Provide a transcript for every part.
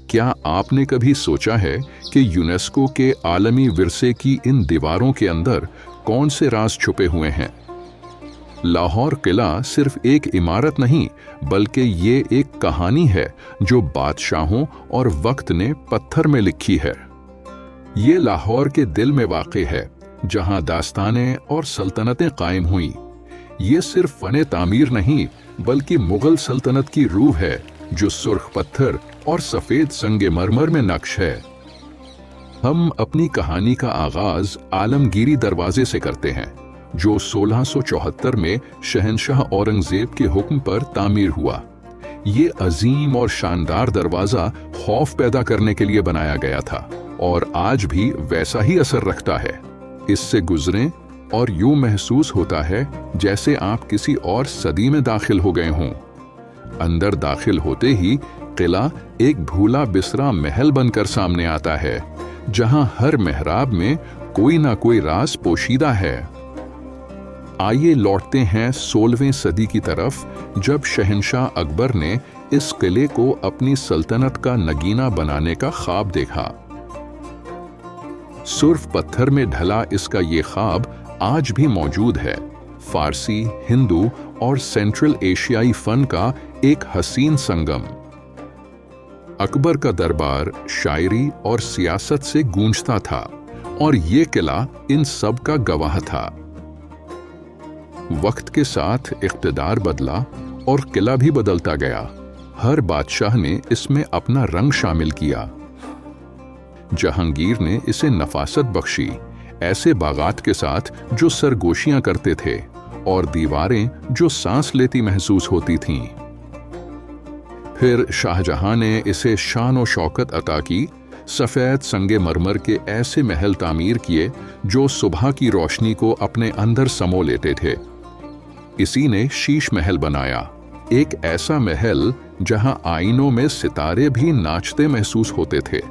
क्या आपने कभी सोचा है कि यूनेस्को के आलमी विरसे की इन दीवारों के अंदर कौन से राज छुपे हुए हैं? लाहौर किला सिर्फ एक इमारत नहीं, बल्कि ये एक कहानी है जो बादशाहों और वक्त ने पत्थर में लिखी है। ये लाहौर के दिल में वाक़ है, जहां दास्तानें और सल्तनतें कायम हुईं। ये सिर्फ फने तामीर नहीं, बल्कि मुगल सल्तनत की रूह है, जो सुर्ख पत्थर और सफेद संगे मरमर में नक्श है। हम अपनी कहानी का आगाज आलमगीरी दरवाजे से करते हैं, जो 1674 में शहंशाह औरंगजेब के हुक्म पर तामीर हुआ। ये अजीम और शानदार दरवाजा खौफ पैदा करने के लिए बनाया गया था और आज भी वैसा ही असर रखता है। इससे गुजरें और यूं महसूस होता है जैसे आप किसी और सदी में दाखिल हो गए हों। अंदर दाखिल होते ही किला एक भूला बिसरा महल बनकर सामने आता है, जहां हर मेहराब में कोई ना कोई राज पोशीदा है। आइए लौटते हैं 16वीं सदी की तरफ, जब शहंशाह अकबर ने इस किले को अपनी सल्तनत का नगीना बनाने का ख्वाब देखा। सुर्ख पत्थर में ढला इसका ये ख्वाब आज भी मौजूद है। फारसी, हिंदू और सेंट्रल एशियाई फन का एक हसीन संगम। अकबर का दरबार शायरी और सियासत से गूंजता था और ये किला इन सब का गवाह था। वक्त के साथ इख्तिदार बदला और किला भी बदलता गया। हर बादशाह ने इसमें अपना रंग शामिल किया। जहांगीर ने इसे नफासत बख्शी, ऐसे बागात के साथ जो सरगोशियां करते थे और दीवारें जो सांस लेती महसूस होती थीं। फिर शाहजहां ने इसे शान और शौकत अता की। सफ़ेद संगे मरमर के ऐसे महल तामीर किए जो सुबह की रोशनी को अपने अंदर समो लेते थे। इसी ने शीश महल बनाया, एक ऐसा महल जहां आईनों में सितारे भी नाचते महसूस होते थे,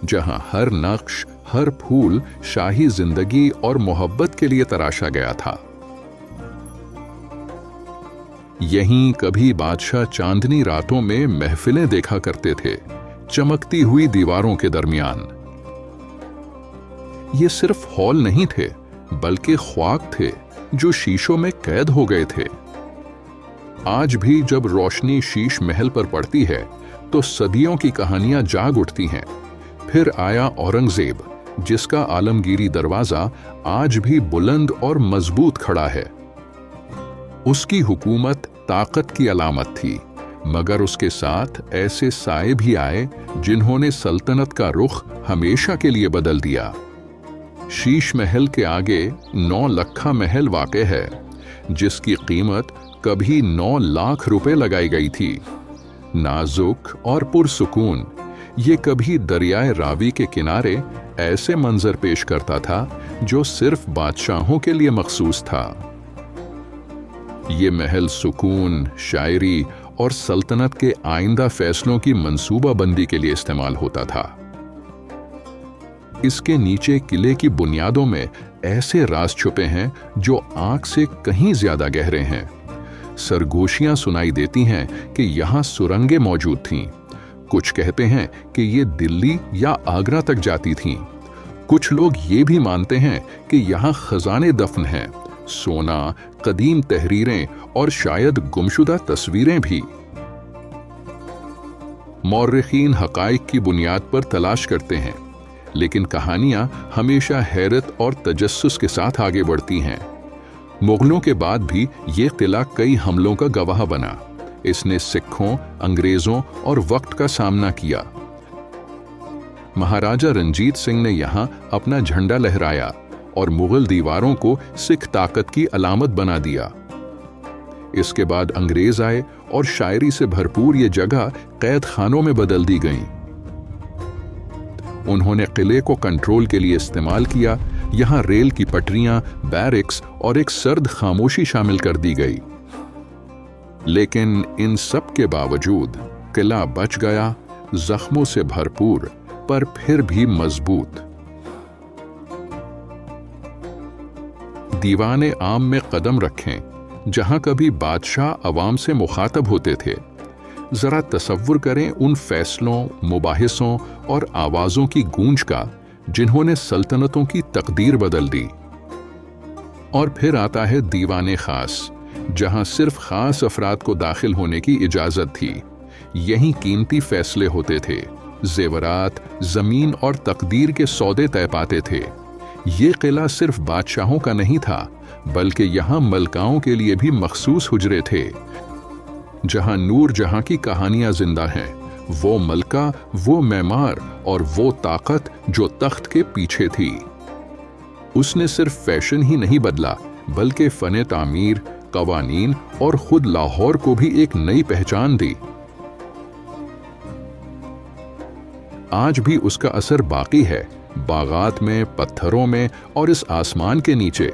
जहां हर नक्श, हर फूल शाही जिंदगी और मोहब्बत के लिए तराशा गया था। यहीं कभी बादशाह चांदनी रातों में महफिलें देखा करते थे, चमकती हुई दीवारों के दरमियान। ये सिर्फ हॉल नहीं थे, बल्कि ख्वाब थे जो शीशों में कैद हो गए थे। आज भी जब रोशनी शीश महल पर पड़ती है तो सदियों की कहानियां जाग उठती हैं। फिर आया औरंगजेब, जिसका आलमगीरी दरवाजा आज भी बुलंद और मजबूत खड़ा है। उसकी हुकूमत ताकत की अलामत थी, मगर उसके साथ ऐसे साए भी आए जिन्होंने सल्तनत का रुख हमेशा के लिए बदल दिया। शीश महल के आगे 9 लखा महल वाक़ है, जिसकी कीमत कभी 9 लाख रुपए लगाई गई थी। नाजुक और पुरसुकून, ये कभी दरियाए रावी के किनारे ऐसे मंजर पेश करता था जो सिर्फ बादशाहों के लिए मखसूस था। ये महल सुकून, शायरी और सल्तनत के आइंदा फैसलों की मंसूबाबंदी के लिए इस्तेमाल होता था। इसके नीचे किले की बुनियादों में ऐसे राज छुपे हैं जो आंख से कहीं ज्यादा गहरे हैं। सरगोशियां सुनाई देती हैं कि यहाँ सुरंगें मौजूद थीं। कुछ कहते हैं कि ये दिल्ली या आगरा तक जाती थीं। कुछ लोग ये भी मानते हैं कि यहाँ खजाने दफन हैं, सोना, कदीम तहरीरें और शायद गुमशुदा तस्वीरें भी। मौर्रिखीन हकाइक की बुनियाद पर तलाश करते हैं, लेकिन कहानियां हमेशा हैरत और तजस्सुस के साथ आगे बढ़ती हैं। मुगलों के बाद भी ये किला कई हमलों का गवाह बना। इसने सिखों, अंग्रेजों और वक्त का सामना किया। महाराजा रंजीत सिंह ने यहाँ अपना झंडा लहराया और मुगल दीवारों को सिख ताकत की अलामत बना दिया। इसके बाद अंग्रेज आए और शायरी से भरपूर ये जगह कैद खानों में बदल दी गई। उन्होंने किले को कंट्रोल के लिए इस्तेमाल किया। यहाँ रेल की पटरियां, बैरिक्स और एक सर्द खामोशी शामिल कर दी गई। लेकिन इन सब के बावजूद किला बच गया, जख्मों से भरपूर पर फिर भी मजबूत। दीवाने आम में कदम रखें, जहां कभी बादशाह अवाम से मुखातब होते थे। जरा तसव्वुर करें उन फैसलों, मुबाहिसों और आवाज़ों की गूंज का जिन्होंने सल्तनतों की तकदीर बदल दी। और फिर आता है दीवाने खास, जहां सिर्फ खास अफराद को दाखिल होने की इजाज़त थी। यहीं कीमती फैसले होते थे, जेवरात, ज़मीन और तकदीर के सौदे तय पाते थे। ये किला सिर्फ बादशाहों का नहीं था, बल्कि यहाँ मलकाओं के लिए भी मखसूस हुजरे थे, जहाँ नूर जहाँ की कहानियाँ जिंदा हैं। वो मलका, वो मैमार और वो ताकत जो तख्त के पीछे थी। उसने सिर्फ फैशन ही नहीं बदला, बल्कि फ़न तामीर, कवानीन और खुद लाहौर को भी एक नई पहचान दी। आज भी उसका असर बाकी है, बागात में, पत्थरों में और इस आसमान के नीचे।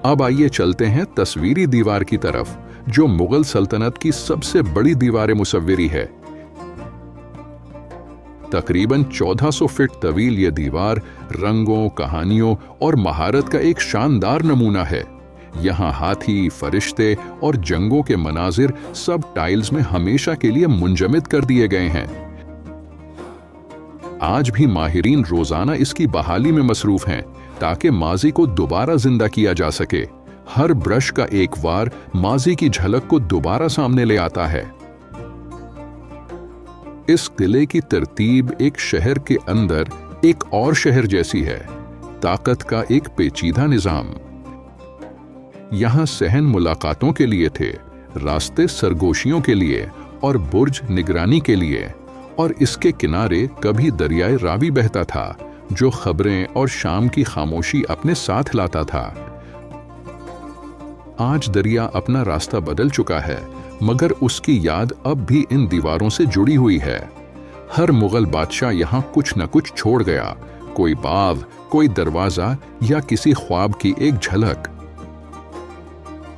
अब आइए चलते हैं तस्वीरी दीवार की तरफ, जो मुगल सल्तनत की सबसे बड़ी दीवार मुसव्विरी है। तकरीबन 1400 फीट तवील ये दीवार रंगों, कहानियों और महारत का एक शानदार नमूना है। यहाँ हाथी, फरिश्ते और जंगों के मनाजिर सब टाइल्स में हमेशा के लिए मुंजमद कर दिए गए हैं। आज भी माहिरीन रोजाना इसकी बहाली में मसरूफ हैं, ताकि माजी को दोबारा जिंदा किया जा सके। हर ब्रश का एक वार माजी की झलक को दोबारा सामने ले आता है। इस किले की तरतीब एक शहर के अंदर एक और शहर जैसी है, ताकत का एक पेचीदा निजाम। यहां सहन मुलाकातों के लिए थे, रास्ते सरगोशियों के लिए और बुर्ज निगरानी के लिए। और इसके किनारे कभी दरियाए रावी बहता था, जो खबरें और शाम की खामोशी अपने साथ लाता था। आज दरिया अपना रास्ता बदल चुका है, मगर उसकी याद अब भी इन दीवारों से जुड़ी हुई है। हर मुगल बादशाह यहाँ कुछ न कुछ छोड़ गया, कोई बाव, कोई दरवाजा या किसी ख्वाब की एक झलक।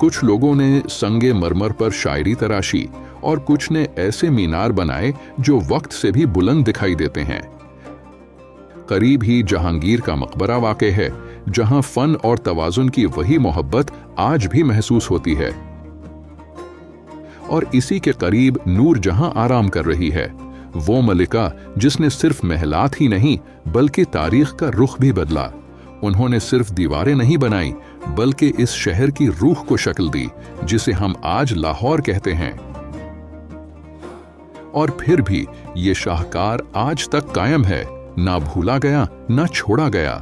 कुछ लोगों ने संगे मरमर पर शायरी तराशी और कुछ ने ऐसे मीनार बनाए जो वक्त से भी बुलंद दिखाई देते हैं। करीब ही जहांगीर का मकबरा वाक़े है, जहां फन और तवाजुन की वही मोहब्बत आज भी महसूस होती है। और इसी के करीब नूर जहां आराम कर रही है, वो मलिका जिसने सिर्फ महलात ही नहीं बल्कि तारीख का रुख भी बदला। उन्होंने सिर्फ दीवारें नहीं बनाई, बल्कि इस शहर की रूह को शक्ल दी, जिसे हम आज लाहौर कहते हैं। और फिर भी ये शाहकार आज तक कायम है, ना भूला गया, ना छोड़ा गया।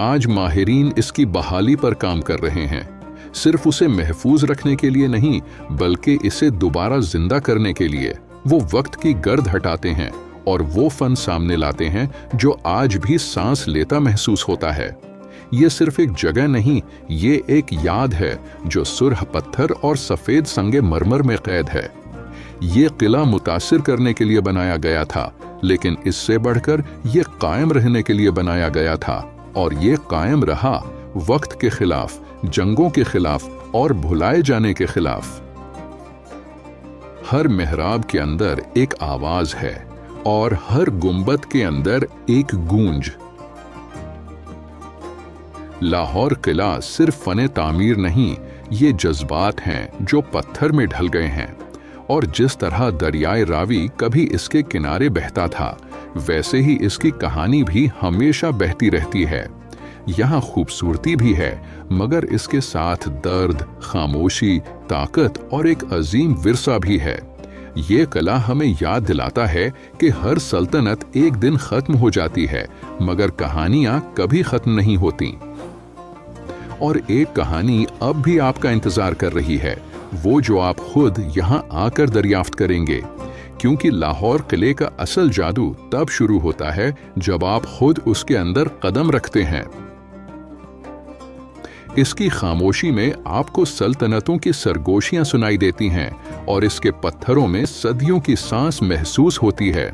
आज माहिरीन इसकी बहाली पर काम कर रहे हैं, सिर्फ उसे महफूज रखने के लिए नहीं, बल्कि इसे दोबारा जिंदा करने के लिए। वो वक्त की गर्द हटाते हैं और वो फन सामने लाते हैं जो आज भी सांस लेता महसूस होता है। ये सिर्फ एक जगह नहीं, ये एक याद है जो सुरह पत्थर और सफेद संगे मरमर में कैद है। ये किला मुतासिर करने के लिए बनाया गया था, लेकिन इससे बढ़कर ये कायम रहने के लिए बनाया गया था, और ये कायम रहा वक्त के खिलाफ, जंगों के खिलाफ और भुलाए जाने के खिलाफ। हर मेहराब के अंदर एक आवाज है और हर गुंबद के अंदर एक गूंज। लाहौर किला सिर्फ फने तामीर नहीं, ये जज्बात हैं जो पत्थर में ढल गए हैं। और जिस तरह दरियाए रावी कभी इसके किनारे बहता था, वैसे ही इसकी कहानी भी हमेशा बहती रहती है। यहाँ खूबसूरती भी है, मगर इसके साथ दर्द, खामोशी, ताकत और एक अजीम विरसा भी है। ये किला हमें याद दिलाता है कि हर सल्तनत एक दिन खत्म हो जाती है, मगर कहानियां कभी खत्म नहीं होती। और एक कहानी अब भी आपका इंतजार कर रही है, वो जो आप खुद यहाँ आकर दरियाफ्त करेंगे, क्योंकि लाहौर किले का असल जादू तब शुरू होता है जब आप खुद उसके अंदर कदम रखते हैं। इसकी खामोशी में आपको सल्तनतों की सरगोशियां सुनाई देती हैं और इसके पत्थरों में सदियों की सांस महसूस होती है।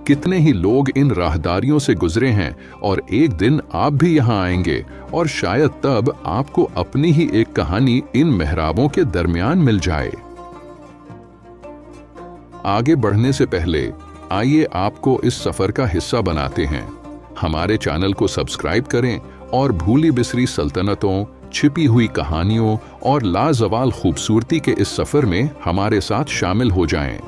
कितने ही लोग इन राहदारियों से गुजरे हैं और एक दिन आप भी यहाँ आएंगे और शायद तब आपको अपनी ही एक कहानी इन मेहराबों के दरमियान मिल जाए। आगे बढ़ने से पहले आइए आपको इस सफर का हिस्सा बनाते हैं। हमारे चैनल को सब्सक्राइब करें और भूली बिसरी सल्तनतों, छिपी हुई कहानियों और लाजवाल खूबसूरती के इस सफर में हमारे साथ शामिल हो जाएं।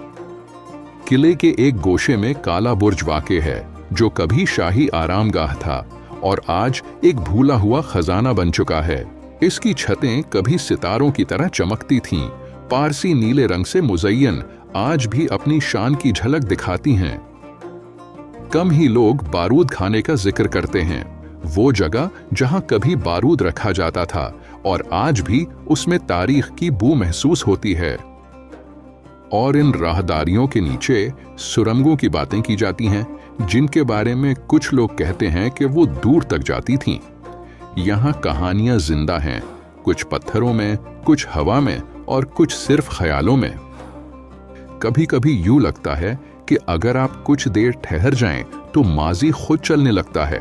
किले के एक गोशे में काला बुर्ज वाक़े है, जो कभी शाही आरामगाह था और आज एक भूला हुआ खजाना बन चुका है। इसकी छतें कभी सितारों की तरह चमकती थीं, पारसी नीले रंग से मुज़य्यन आज भी अपनी शान की झलक दिखाती हैं। कम ही लोग बारूद खाने का जिक्र करते हैं, वो जगह जहां कभी बारूद रखा जाता था और आज भी उसमें तारीख की बू महसूस होती है। और इन राहदारियों के नीचे सुरंगों की बातें की जाती हैं, जिनके बारे में कुछ लोग कहते हैं कि वो दूर तक जाती थीं। यहाँ कहानियां जिंदा हैं, कुछ पत्थरों में, कुछ हवा में और कुछ सिर्फ ख्यालों में। कभी कभी यूं लगता है कि अगर आप कुछ देर ठहर जाएं तो माजी खुद चलने लगता है,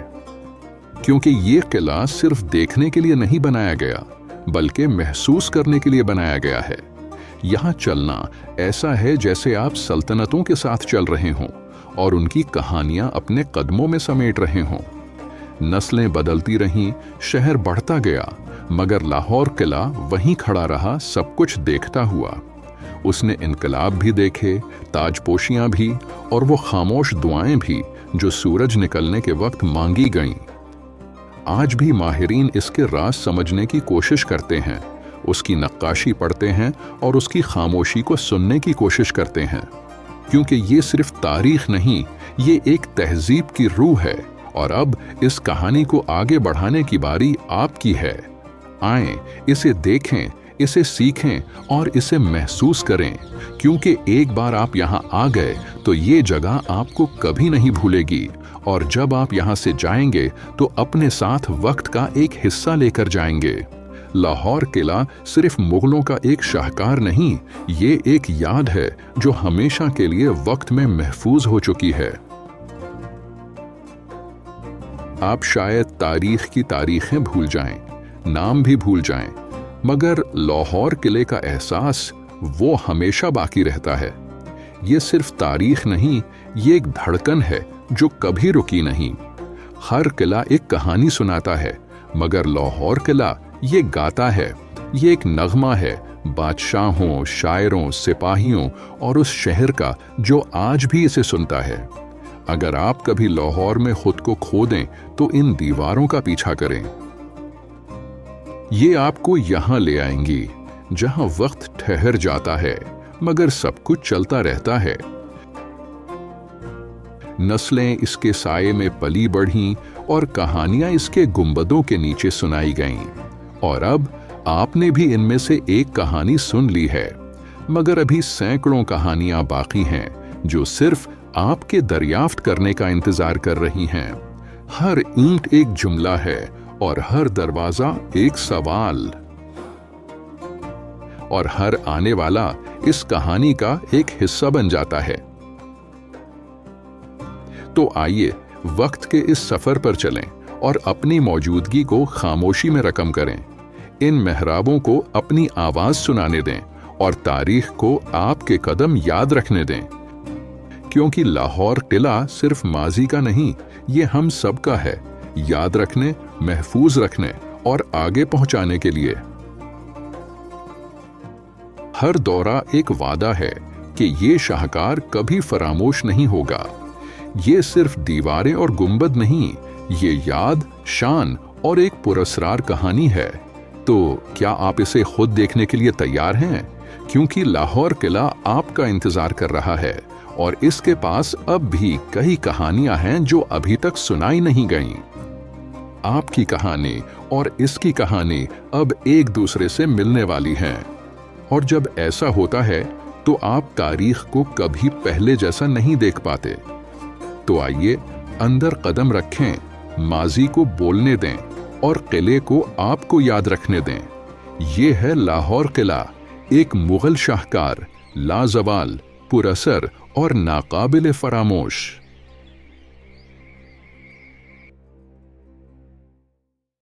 क्योंकि ये किला सिर्फ देखने के लिए नहीं बनाया गया, बल्कि महसूस करने के लिए बनाया गया है। यहाँ चलना ऐसा है जैसे आप सल्तनतों के साथ चल रहे हों और उनकी कहानियां अपने कदमों में समेट रहे हों। नस्लें बदलती रहीं, शहर बढ़ता गया, मगर लाहौर किला वहीं खड़ा रहा, सब कुछ देखता हुआ। उसने इनकलाब भी देखे, ताजपोशियां भी, और वो खामोश दुआएं भी जो सूरज निकलने के वक्त मांगी गईं। आज भी माहिरीन इसके राज समझने की कोशिश करते हैं, उसकी नक्काशी पढ़ते हैं और उसकी खामोशी को सुनने की कोशिश करते हैं, क्योंकि ये सिर्फ तारीख नहीं, ये एक तहजीब की रूह है। और अब इस कहानी को आगे बढ़ाने की बारी आपकी है। आएं, इसे देखें, इसे सीखें और इसे महसूस करें, क्योंकि एक बार आप यहाँ आ गए तो ये जगह आपको कभी नहीं भूलेगी। और जब आप यहाँ से जाएंगे तो अपने साथ वक्त का एक हिस्सा लेकर जाएंगे। लाहौर किला सिर्फ मुगलों का एक शाहकार नहीं, ये एक याद है जो हमेशा के लिए वक्त में महफूज हो चुकी है। आप शायद तारीख की तारीखें भूल जाएं, नाम भी भूल जाएं, मगर लाहौर किले का एहसास वो हमेशा बाकी रहता है। ये सिर्फ तारीख नहीं, ये एक धड़कन है जो कभी रुकी नहीं। हर किला एक कहानी सुनाता है, मगर लाहौर किला ये गाता है, ये एक नगमा है बादशाहों, शायरों, सिपाहियों और उस शहर का जो आज भी इसे सुनता है। अगर आप कभी लाहौर में खुद को खो दें तो इन दीवारों का पीछा करें, ये आपको यहां ले आएंगी जहां वक्त ठहर जाता है मगर सब कुछ चलता रहता है। नस्लें इसके साये में पली बढ़ीं और कहानियां इसके गुंबदों के नीचे सुनाई गईं। और अब आपने भी इनमें से एक कहानी सुन ली है, मगर अभी सैकड़ों कहानियां बाकी हैं जो सिर्फ आपके दरियाफ्त करने का इंतजार कर रही हैं। हर ईंट एक जुमला है और हर दरवाजा एक सवाल, और हर आने वाला इस कहानी का एक हिस्सा बन जाता है। तो आइए वक्त के इस सफर पर चलें और अपनी मौजूदगी को खामोशी में रकम करें। इन मेहराबों को अपनी आवाज सुनाने दें और तारीख को आपके कदम याद रखने दें, क्योंकि लाहौर किला सिर्फ माजी का नहीं, ये हम सब का है, याद रखने, महफूज रखने और आगे पहुंचाने के लिए। हर दौरा एक वादा है कि ये शाहकार कभी फरामोश नहीं होगा। ये सिर्फ दीवारें और गुंबद नहीं, ये याद, शान और एक पुरस्कार कहानी है। तो क्या आप इसे खुद देखने के लिए तैयार हैं? क्योंकि लाहौर किला आपका इंतजार कर रहा है और इसके पास अब भी कई कहानियां हैं जो अभी तक सुनाई नहीं गईं। आपकी कहानी और इसकी कहानी अब एक दूसरे से मिलने वाली हैं, और जब ऐसा होता है तो आप तारीख को कभी पहले जैसा नहीं देख पाते। तो आइए अंदर कदम रखें, माजी को बोलने दें और किले को आपको याद रखने दें। ये है लाहौर किला, एक मुगल शाहकार, लाजवाल, पुरअसर और नाकाबिल फरामोश।